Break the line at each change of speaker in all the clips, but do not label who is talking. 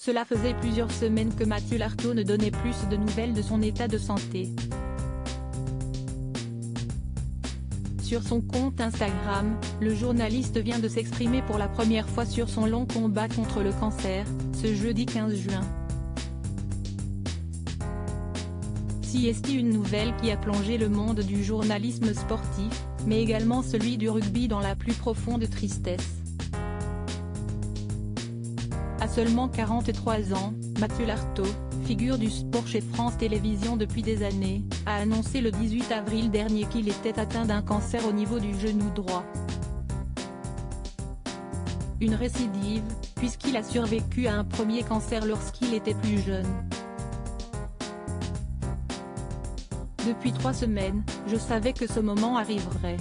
Cela faisait plusieurs semaines que Mathieu Lartaud ne donnait plus de nouvelles de son état de santé. Sur son compte Instagram, le journaliste vient de s'exprimer pour la première fois sur son long combat contre le cancer, ce jeudi 15 juin. C'est une nouvelle qui a plongé le monde du journalisme sportif, mais également celui du rugby dans la plus profonde tristesse. À seulement 43 ans, Mathieu Lartaud, figure du sport chez France Télévisions depuis des années, a annoncé le 18 avril dernier qu'il était atteint d'un cancer au niveau du genou droit. Une récidive, puisqu'il a survécu à un premier cancer lorsqu'il était plus jeune. Depuis 3 semaines, je savais que ce moment arriverait.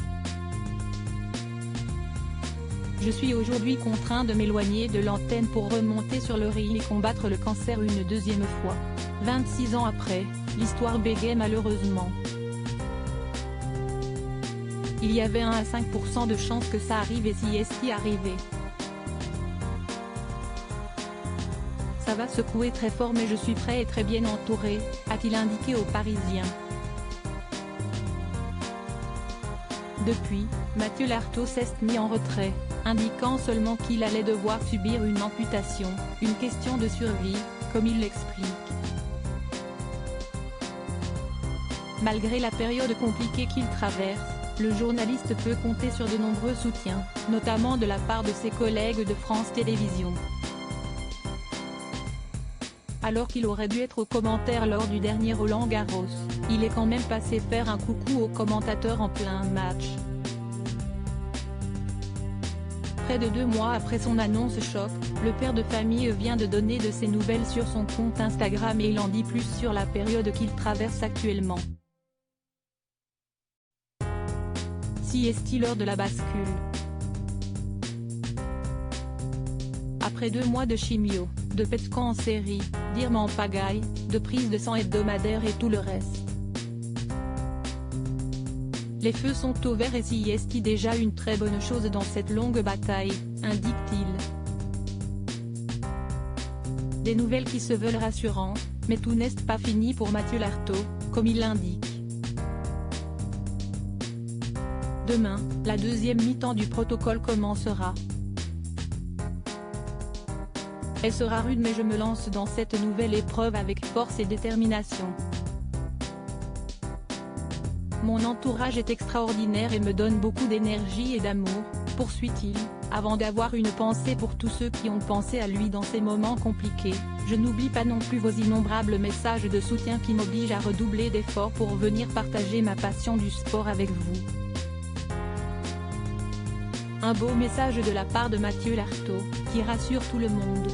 Je suis aujourd'hui contraint de m'éloigner de l'antenne pour remonter sur le ring et combattre le cancer une deuxième fois. 26 ans après, l'histoire bégaye malheureusement. Il y avait 1 à 5% de chance que ça arrive et si est arrivé. Ça va secouer très fort mais je suis prêt et très bien entouré, a-t-il indiqué aux Parisiens. Depuis, Mathieu Lartaud s'est mis en retrait, indiquant seulement qu'il allait devoir subir une amputation, une question de survie, comme il l'explique. Malgré la période compliquée qu'il traverse, le journaliste peut compter sur de nombreux soutiens, notamment de la part de ses collègues de France Télévisions. Alors qu'il aurait dû être au commentaire lors du dernier Roland-Garros, il est quand même passé faire un coucou aux commentateurs en plein match. Près de 2 mois après son annonce choc, le père de famille vient de donner de ses nouvelles sur son compte Instagram et il en dit plus sur la période qu'il traverse actuellement. C'est l'heure de la bascule. Après 2 mois de chimio, de PET scan en série, d'IRM en pagaille, de prise de sang hebdomadaire et tout le reste. Les feux sont au vert et c'est déjà une très bonne chose dans cette longue bataille, indique-t-il. Des nouvelles qui se veulent rassurantes, mais tout n'est pas fini pour Mathieu Lartaud, comme il l'indique. Demain, la deuxième mi-temps du protocole commencera. Elle sera rude mais je me lance dans cette nouvelle épreuve avec force et détermination. Mon entourage est extraordinaire et me donne beaucoup d'énergie et d'amour, poursuit-il, avant d'avoir une pensée pour tous ceux qui ont pensé à lui dans ces moments compliqués. Je n'oublie pas non plus vos innombrables messages de soutien qui m'obligent à redoubler d'efforts pour venir partager ma passion du sport avec vous. Un beau message de la part de Mathieu Lartaud, qui rassure tout le monde.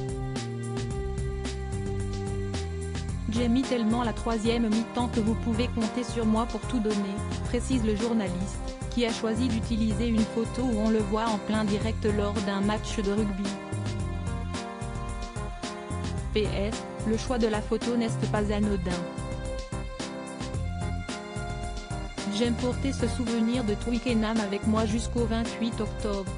J'ai mis tellement la troisième mi-temps que vous pouvez compter sur moi pour tout donner, précise le journaliste, qui a choisi d'utiliser une photo où on le voit en plein direct lors d'un match de rugby. PS, le choix de la photo n'est pas anodin. J'aime porter ce souvenir de Twickenham avec moi jusqu'au 28 octobre,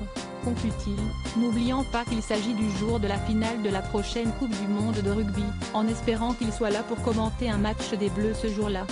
conclut-il, n'oubliant pas qu'il s'agit du jour de la finale de la prochaine Coupe du Monde de rugby, en espérant qu'il soit là pour commenter un match des Bleus ce jour-là.